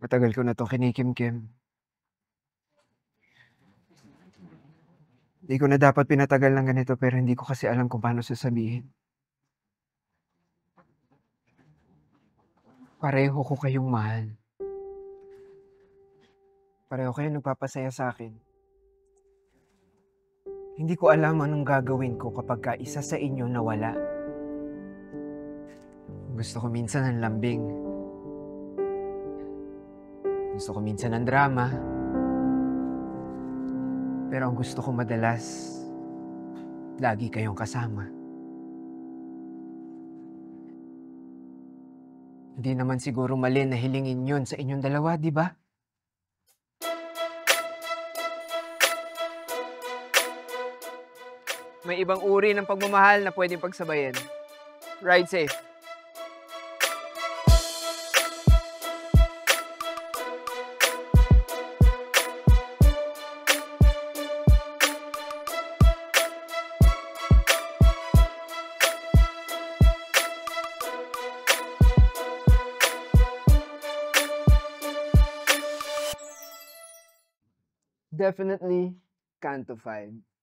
Matagal ko na 'tong kinikimkim. Di ko na dapat pinatagal ng ganito pero hindi ko kasi alam kung paano sasabihin. Pareho ko kayong mahal. Pareho kayong nagpapasaya sa'kin. Hindi ko alam anong gagawin ko kapagka isa sa inyo nawala. Gusto ko minsan ng lambing. Gusto ko minsan ng drama. Pero ang gusto ko madalas, lagi kayong kasama. Hindi naman siguro mali na hilingin yun sa inyong dalawa, di ba? May ibang uri ng pagmamahal na pwedeng pagsabayin. Ride safe. Definitely count to 5.